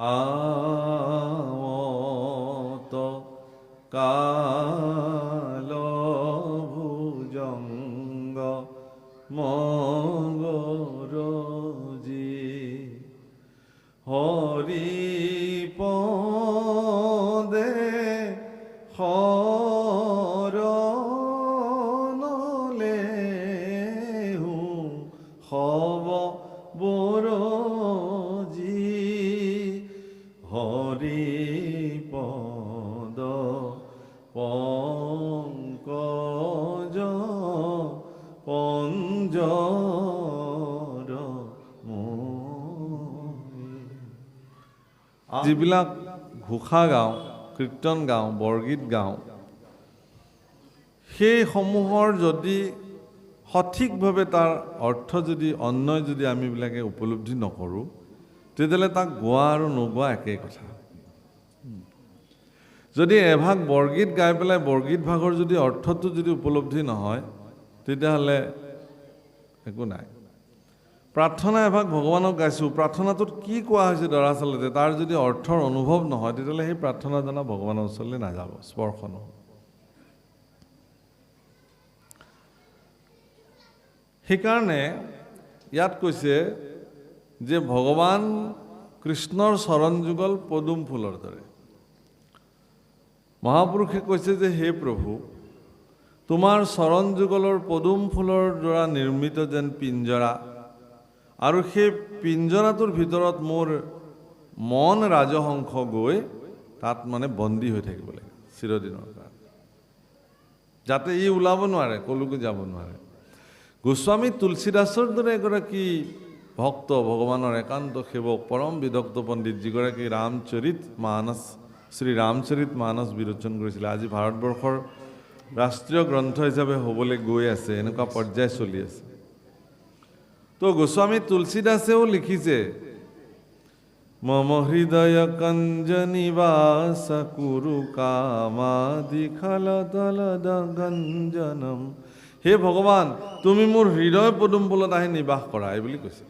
आवत काल भुजंग मगरजी हरि पदे शरणलेहु हब बरजी हरि पद पंकज पंजर যিবিলাক ঘোষা গাওঁ, কীৰ্তন গাওঁ, বৰগীত গাওঁ, সেইসমূহৰ যদি সঠিকভাৱে তাৰ অৰ্থ যদি অন্যয় যদি আমিবিলাকে উপলব্ধি নকৰোঁ, তেতিয়াহ'লে তাক গোৱা আৰু নোগোৱা একেই কথা। যদি এভাগ বৰগীত গাই পেলাই বৰগীত ভাগৰ যদি অৰ্থটো যদি উপলব্ধি নহয়, তেতিয়াহ'লে একো নাই। প্ৰাৰ্থনা এভাগ ভগৱানক গাইছোঁ, প্ৰাৰ্থনাটোত কি কোৱা হৈছে দৰাচলতে তাৰ যদি অৰ্থৰ অনুভৱ নহয়, তেতিয়াহ'লে সেই প্ৰাৰ্থনা জনা ভগৱানৰ ওচৰলৈ নাযাব, স্পৰ্শ নহ'ব। সেইকাৰণে ইয়াত কৈছে যে ভগৱান কৃষ্ণৰ চৰণ যুগল পদুম ফুলৰ দৰে। মহাপুৰুষে কৈছে যে হে প্ৰভু, তোমাৰ চৰণ যুগলৰ পদুম ফুলৰ দ্বাৰা নিৰ্মিত যেন পিঞ্জৰা, আৰু সেই পিঞ্জৰাটোৰ ভিতৰত মোৰ মন ৰাজহংস গৈ তাত মানে বন্দী হৈ থাকিব লাগে চিৰদিনৰ কাৰণে, যাতে ই ওলাব নোৱাৰে, কলৈকো যাব নোৱাৰে। গোস্বামী তুলসীদাসৰ দৰে এগৰাকী ভক্ত, ভগৱানৰ একান্ত সেৱক, পৰম বিদগ্ধ পণ্ডিত, যিগৰাকী শ্ৰী ৰামচৰিত মানস বিৰোচন কৰিছিলে, আজি ভাৰতবৰ্ষৰ ৰাষ্ট্ৰীয় গ্ৰন্থ হিচাপে হ'বলৈ গৈ আছে, এনেকুৱা পৰ্যায় চলি আছে। তো গোস্বামী তুলসীদাসেও লিখিছে, মম হৃদয় কঞ্জ নিবাস কুৰু কামাদি খলদলদ গঞ্জনম। হে ভগৱান, তুমি মোৰ হৃদয় পদুম ফুলত আহি নিবাস কৰা, এই বুলি কৈছে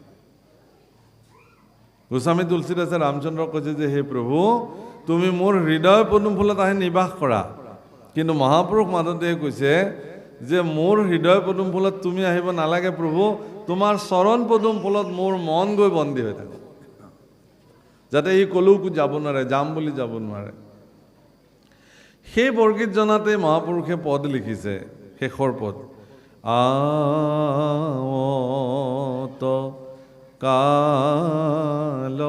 গোস্বামী তুলসীদাসে। ৰামচন্দ্ৰক কৈছে যে হে প্ৰভু, তুমি মোৰ হৃদয় পদুম ফুলত আহি নিবাস কৰা। কিন্তু মহাপুৰুষ মাধৱদেৱে কৈছে যে মোৰ হৃদয় পদুম ফুলত তুমি আহিব নালাগে প্ৰভু, তোমাৰ চৰণ পদুম ফুলত মোৰ মন গৈ বন্দী হৈ থাকে, যাতে ই কলৈকো যাব নোৱাৰে, যাম বুলি যাব নোৱাৰে। সেই বৰগীত জনাতে মহাপুৰুষে পদ লিখিছে, শেষৰ পদ, आवत काल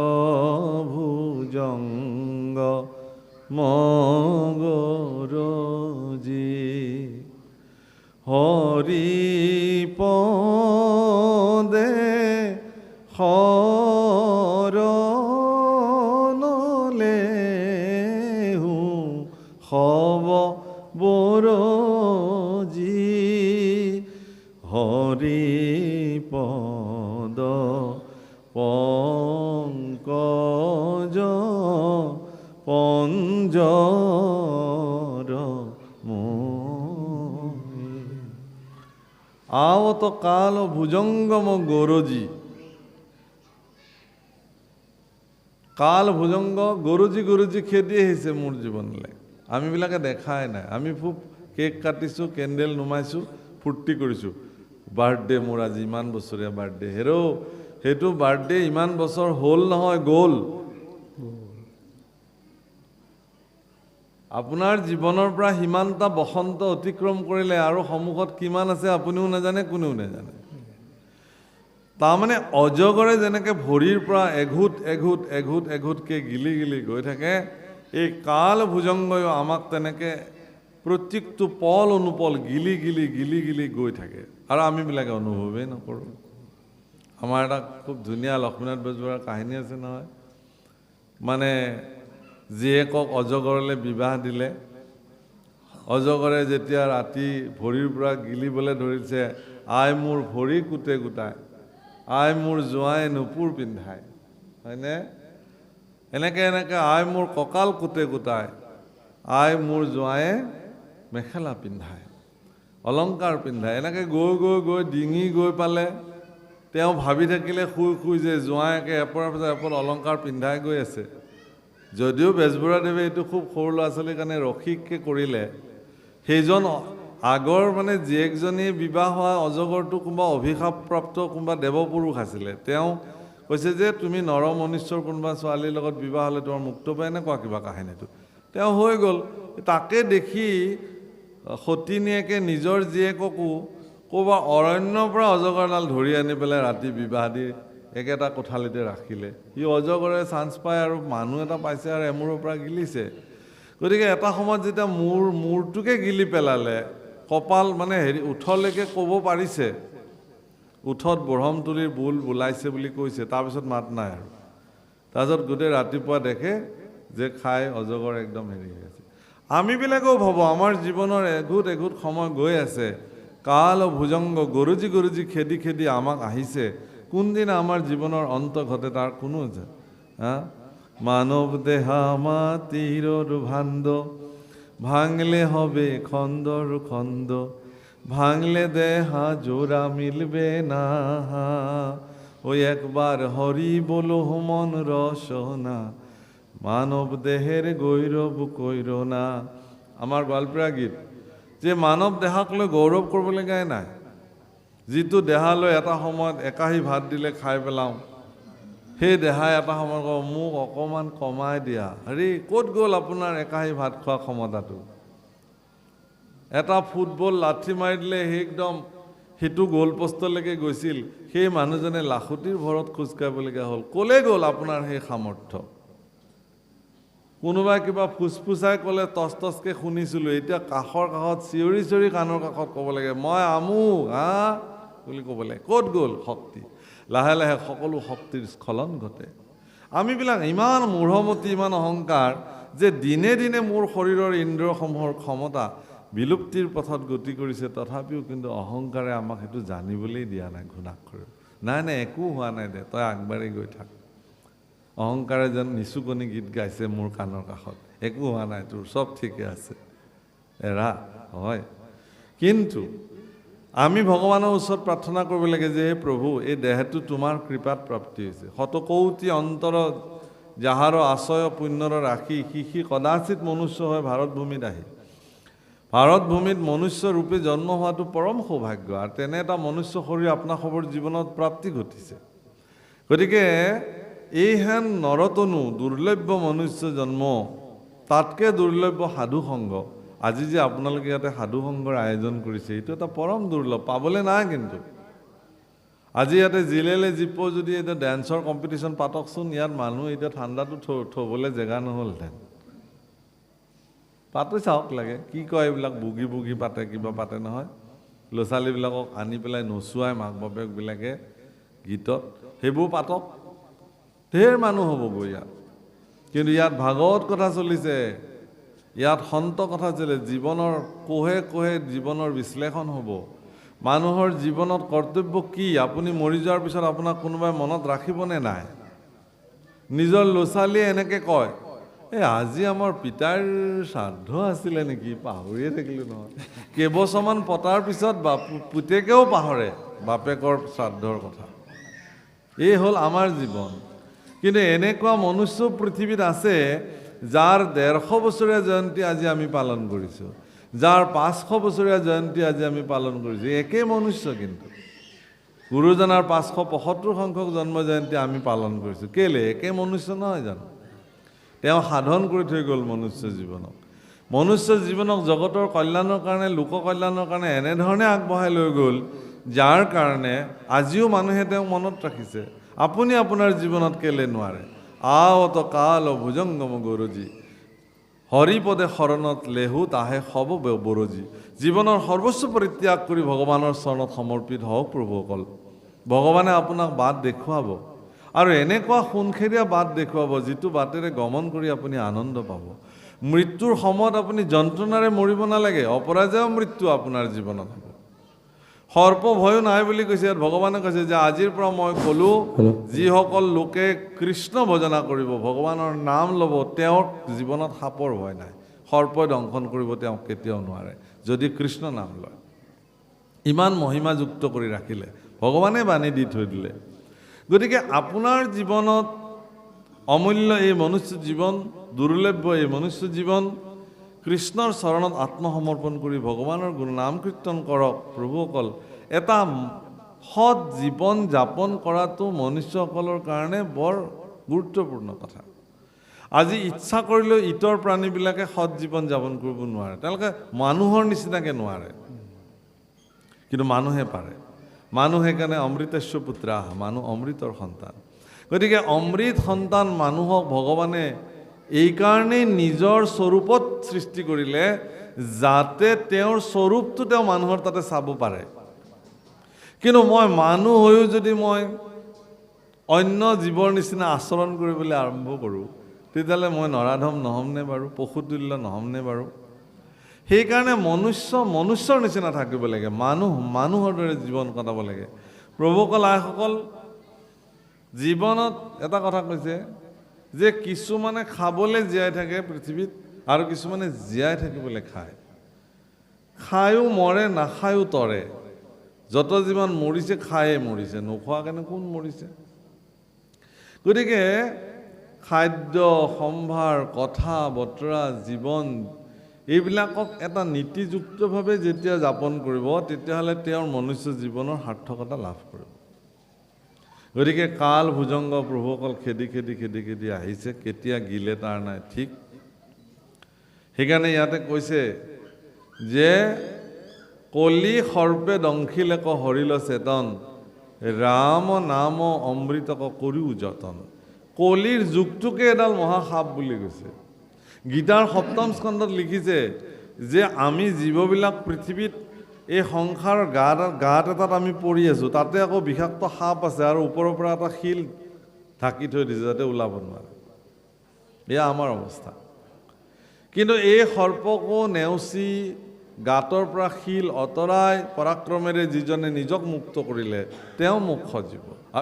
भुजंग मगरजी हरि पदे शरणलेहु हब बरजी हरि पद पंकज पंजर आवत काल भुजंगम गरजी। কাল ভুজংগ গৰুজি গৰুজি খেদি আহিছে মোৰ জীৱনলৈ, আমিবিলাকে দেখাই নাই। আমি খুব কেক কাটিছোঁ, কেণ্ডেল নুমাইছোঁ, ফূৰ্তি কৰিছোঁ, বাৰ্থডে মোৰ আজি ইমান বছৰীয়া বাৰ্থডে। সেইটো বাৰ্থডে ইমান বছৰ হ'ল নহয়, গ'ল। আপোনাৰ জীৱনৰ পৰা সিমানটা বসন্ত অতিক্ৰম কৰিলে, আৰু সন্মুখত কিমান আছে আপুনিও নাজানে, কোনেও নাজানে। তাৰমানে অজগৰে যেনেকৈ ভৰিৰ পৰা এঘোট এঘোট এঘোট এঘোটকৈ গিলি গিলি গৈ থাকে, এই কাল ভুজংগয়ো আমাক তেনেকৈ প্ৰত্যেকটো পল অনুপল গিলি গিলি গিলি গিলি গৈ থাকে, আৰু আমিবিলাকে অনুভৱেই নকৰোঁ। আমাৰ এটা খুব ধুনীয়া লক্ষ্মীনাথ বেজবৰুৱাৰ কাহিনী আছে নহয়, মানে জীয়েকক অজগৰলৈ বিবাহ দিলে, অজগৰে যেতিয়া ৰাতি ভৰিৰ পৰা গিলিবলৈ ধৰিছে, আই মোৰ ভৰি কুটে কুটাই, আই মোৰ জোঁৱাই নুপুৰ পিন্ধাই, হয়নে? এনেকৈ এনেকৈ আই মোৰ কঁকাল কুটে কুটাই, আই মোৰ জোঁৱায়ে মেখেলা পিন্ধায়, অলংকাৰ পিন্ধায়। এনেকৈ গৈ গৈ গৈ ডিঙি গৈ পালে, তেওঁ ভাবি থাকিলে শুই শুই যে জোঁৱায়েকে এপৰ পিছত এপৰ অলংকাৰ পিন্ধাই গৈ আছে, যদিও বেজবৰুৱাদেৱে এইটো খুব সৰু ল'ৰা ছোৱালীৰ কাৰণে ৰসিককৈ কৰিলে, সেইজন আগৰ মানে জীয়েকজনী বিবাহ হোৱা অজগৰটো কোনোবা অভিশাপপ্ৰাপ্ত কোনোবা দেৱপুৰুষ আছিলে। তেওঁ কৈছে যে তুমি নৰ মনুষ্যৰ কোনোবা ছোৱালীৰ লগত বিবাহ হ'লে তোমাৰ মুক্ত পায়, এনেকুৱা কিবা কাহিনীটো। তেওঁ হৈ গ'ল। তাকে দেখি সতিনীয়েকে নিজৰ জীয়েককো ক'ৰবাৰ অৰণ্যৰ পৰা অজগৰডাল ধৰি আনি পেলাই ৰাতি বিবাহ দি একেটা কোঠালিতে ৰাখিলে। সি অজগৰে চান্স পায় আৰু মানুহ এটা পাইছে আৰু এমূৰৰ পৰা গিলিছে। গতিকে এটা সময়ত যেতিয়া মূৰটোকে গিলি পেলালে, কপাল মানে ওঠলৈকে ক'ব পাৰিছে, ওঠত ব্ৰহ্মতুলিৰ বোল বোলাইছে বুলি কৈছে, তাৰপিছত মাত নাই আৰু। তাৰপিছত গোটেই ৰাতিপুৱা দেখে যে খাই অজগৰ একদম হৈ আছে। আমিবিলাকেও ভাবোঁ আমাৰ জীৱনৰ এঘোট এঘোট সময় গৈ আছে, কাল ভুজংগ গৰুজি গৰুজি খেদি খেদি আমাক আহিছে, কোনদিনা আমাৰ জীৱনৰ অন্ত ঘটে তাৰ কোনো মানৱ দেহা মাটিৰ ভাণ্ড, ভাঙলে হবে খন্দর খন্দ, ভাঙলে দেহা জোড়া মিলবে না, ওই একবার হরি বলো মন রসনা, মানৱ দেহেৰ গৌৰৱ কইৰ না। আমাৰ গোৱালপৰীয়া গীত যে মানৱ দেহাক লৈ গৌৰৱ কৰিবলগীয়াই নাই। যিটো দেহালৈ এটা সময়ত একাহী ভাত দিলে খাই পেলাওঁ, সেই দেহাই এটা সময়ত কওঁ মোক অকণমান কমাই দিয়া। হেৰি ক'ত গ'ল আপোনাৰ একাহী ভাত খোৱা ক্ষমতাটো? এটা ফুটবল লাঠি মাৰি দিলে সেই একদম সিটো গ'ল পষ্টলৈকে গৈছিল, সেই মানুহজনে লাখুটিৰ ভৰত খোজকাঢ়িবলগীয়া হ'ল। ক'লে গ'ল আপোনাৰ সেই সামৰ্থ্য? কোনোবাই কিবা ফুচফুচাই ক'লে টচ টচকৈ শুনিছিলোঁ, এতিয়া কাষত চিঞৰি চিঞৰি কাণৰ কাষত ক'ব লাগে মই আমুক বুলি ক'ব লাগে। ক'ত গ'ল শক্তি? লাহে লাহে সকলো শক্তিৰ স্খলন ঘটে। আমিবিলাক ইমান মূঢ়মতি, ইমান অহংকাৰ যে দিনে দিনে মোৰ শৰীৰৰ ইন্দ্ৰিয়সমূহৰ ক্ষমতা বিলুপ্তিৰ পথত গতি কৰিছে। তথাপিও কিন্তু অহংকাৰে আমাক সেইটো জানিবলৈ দিয়া নাই ঘুণাক্ষৰে। নাই নাই একো হোৱা নাই দে, তই আগবাঢ়ি গৈ থাক। অহংকাৰে যেন নিচুকনি গীত গাইছে মোৰ কাণৰ কাষত, একো হোৱা নাই তোৰ, চব ঠিকে আছে, এৰা হয়। কিন্তু আমি ভগৱানৰ ওচৰত প্ৰাৰ্থনা কৰিব লাগে যে হে প্ৰভু, এই দেহটো তোমাৰ কৃপাত প্ৰাপ্তি হৈছে। শতকৌটি অন্তৰ যাহাৰ আশ্ৰয় পুণ্যৰ ৰাখি, সি কদাচিত মনুষ্য হয় ভাৰত ভূমিত আহি। ভাৰত ভূমিত মনুষ্য ৰূপে জন্ম হোৱাটো পৰম সৌভাগ্য, আৰু তেনে এটা মনুষ্য শৰীৰ আপোনাসৱৰ জীৱনত প্ৰাপ্তি ঘটিছে। গতিকে এইহেন নৰতনু দুৰ্লভ্য মনুষ্য জন্ম, তাতকৈ দুৰ্লভ্য সাধু সংগ। আজি যে আপোনালোকে ইয়াতে সাধু সংগৰ আয়োজন কৰিছে, এইটো এটা পৰম দুৰ্লভ, পাবলৈ নাই। কিন্তু আজি ইয়াতে জিলেলে জীপ যদি এতিয়া ডেন্সৰ কম্পিটিশ্যন পাতকচোন, ইয়াত মানুহ এতিয়া ঠাণ্ডাটো থ'বলৈ জেগা নহ'লহেঁতেন। পাতি চাওক লাগে, কি কয় এইবিলাক বুগি বুগি পাতে, কিবা পাতে নহয়, ল'ৰা ছোৱালীবিলাকক আনি পেলাই নচুৱাই মাক বাপেকবিলাকে গীতত, সেইবোৰ পাতক, ঢেৰ মানুহ হ'বগৈ ইয়াত। কিন্তু ইয়াত ভাগৱত কথা চলিছে, ইয়াত সন্ত কথা চলে, জীৱনৰ কোহে কোহে জীৱনৰ বিশ্লেষণ হ'ব। মানুহৰ জীৱনত কৰ্তব্য কি? আপুনি মৰি যোৱাৰ পিছত আপোনাক কোনোবাই মনত ৰাখিবনে নাই? নিজৰ ল'ৰা ছোৱালীয়ে এনেকৈ কয়, এই আজি আমাৰ পিতাৰ শ্ৰাদ্ধ আছিলে নেকি, পাহৰিয়ে থাকিলোঁ নহয়। কেইবছৰমান পতাৰ পিছত পুতেকেও পাহৰে বাপেকৰ শ্ৰাদ্ধৰ কথা। এই হ'ল আমাৰ জীৱন। কিন্তু এনেকুৱা মনুষ্য পৃথিৱীত আছে যাৰ ১৫০ বছৰীয়া জয়ন্তী আজি আমি পালন কৰিছোঁ, যাৰ ৫০০ বছৰীয়া জয়ন্তী আজি আমি পালন কৰিছোঁ। একেই মনুষ্য, কিন্তু গুৰুজনাৰ ৫৭৫ সংখ্যক জন্ম জয়ন্তী আমি পালন কৰিছোঁ। কেলে? একে মনুষ্য নহয় জানো? তেওঁ সাধন কৰি থৈ গ'ল মনুষ্য জীৱনক। মনুষ্য জীৱনক জগতৰ কল্যাণৰ কাৰণে, লোক কল্যাণৰ কাৰণে এনেধৰণে আগবঢ়াই লৈ গ'ল, যাৰ কাৰণে আজিও মানুহে তেওঁক মনত ৰাখিছে। আপুনি আপোনাৰ জীৱনত কেলে নোৱাৰে? আৱত কাল ভুজংগম গৰুজী, হৰিপদে শৰণত লেহু তাহে সব বৰজী। জীৱনৰ সৰ্বস্ব পৰিত্যাগ কৰি ভগৱানৰ চৰণত সমৰ্পিত হওক প্ৰভুসকল। ভগৱানে আপোনাক বাট দেখুৱাব, আৰু এনেকুৱা সোণখেৰীয়া বাট দেখুৱাব যিটো বাটেৰে গমন কৰি আপুনি আনন্দ পাব। মৃত্যুৰ সময়ত আপুনি যন্ত্ৰণাৰে মৰিব নালাগে, অপৰাজেয় মৃত্যু আপোনাৰ জীৱনত হ'ব। সৰ্প ভয়ো নাই বুলি কৈছে। ইয়াত ভগৱানে কৈছে যে আজিৰ পৰা মই ক'লোঁ, যিসকল লোকে কৃষ্ণ ভজনা কৰিব, ভগৱানৰ নাম ল'ব, তেওঁৰ জীৱনত সাপৰ ভয় নাই, সৰ্পই দংশন কৰিব তেওঁক কেতিয়াও নোৱাৰে, যদি কৃষ্ণ নাম লয়। ইমান মহিমাযুক্ত কৰি ৰাখিলে ভগৱানে, বাণী দি থৈ দিলে। গতিকে আপোনাৰ জীৱনত অমূল্য এই মনুষ্য জীৱন দুৰ্লভ্য এই মনুষ্য জীৱন কৃষ্ণৰ চৰণত আত্মসমৰ্পণ কৰি ভগৱানৰ গুণ নাম কীৰ্তন কৰক। প্ৰভুসকল, এটা সৎ জীৱন যাপন কৰাটো মনুষ্যসকলৰ কাৰণে বৰ গুৰুত্বপূৰ্ণ কথা। আজি ইচ্ছা কৰিলেও ইতৰ প্ৰাণীবিলাকে সৎ জীৱন যাপন কৰিব নোৱাৰে, তেওঁলোকে মানুহৰ নিচিনাকৈ নোৱাৰে, কিন্তু মানুহে পাৰে। মানুহ সেইকাৰণে অমৃতস্য পুত্ৰাহ, মানুহ অমৃতৰ সন্তান। গতিকে অমৃত সন্তান মানুহক ভগৱানে এইকাৰণেই নিজৰ স্বৰূপত সৃষ্টি কৰিলে, যাতে তেওঁৰ স্বৰূপটো তেওঁ মানুহৰ তাতে চাব পাৰে। কিন্তু মই মানুহ হৈও যদি মই অন্য জীৱৰ নিচিনা আচৰণ কৰিবলৈ আৰম্ভ কৰোঁ, তেতিয়াহ'লে মই নৰাধম নহ'মনে বাৰু, পশুতুল্য নহ'মনে বাৰু? সেইকাৰণে মনুষ্যৰ নিচিনা থাকিব লাগে, মানুহৰ দৰে জীৱন কটাব লাগে। প্ৰভুসকল, আইসকল, জীৱনত এটা কথা কৈছে যে কিছুমানে খাবলৈ জীয়াই থাকে পৃথিৱীত, আৰু কিছুমানে জীয়াই থাকিবলৈ খায়। খায়ো মৰে, নাখায়ো তৰে। যত যিমান মৰিছে খায়ে মৰিছে, নোখোৱা কাৰণে কোন মৰিছে? গতিকে খাদ্য সম্ভাৰ, কথা বতৰা, জীৱন, এইবিলাকক এটা নীতিযুক্তভাৱে যেতিয়া যাপন কৰিব, তেতিয়াহ'লে তেওঁৰ মনুষ্য জীৱনৰ সাৰ্থকতা লাভ কৰিব। গতিকে কাল ভুজংগ প্ৰভুসকল খেদি খেদি খেদি খেদি আহিছে, কেতিয়া গিলে তাৰ নাই ঠিক। সেইকাৰণে ইয়াতে কৈছে যে কলি সৰ্পে দংশিলেক হৰিল চেতন, ৰাম নাম অমৃতক কৰিও যতন। কলিৰ যুগটোকে এডাল মহাসাপ বুলি কৈছে। গীতাৰ 7ম স্কন্ধত লিখিছে যে আমি জীৱবিলাক পৃথিৱীত এই সংসাৰৰ গাত এটাত আমি পৰি আছোঁ, তাতে আকৌ বিষাক্ত সাপ আছে, আৰু ওপৰৰ পৰা এটা শিল ঢাকি থৈ দিছে যাতে ওলাব নোৱাৰে। এয়া আমাৰ অৱস্থা। কিন্তু এই সৰ্পকো নেওচি গাঁতৰ পৰা শিল আঁতৰাই পৰাক্ৰমেৰে যিজনে নিজক মুক্ত কৰিলে, তেওঁ মুখ্য জীৱ।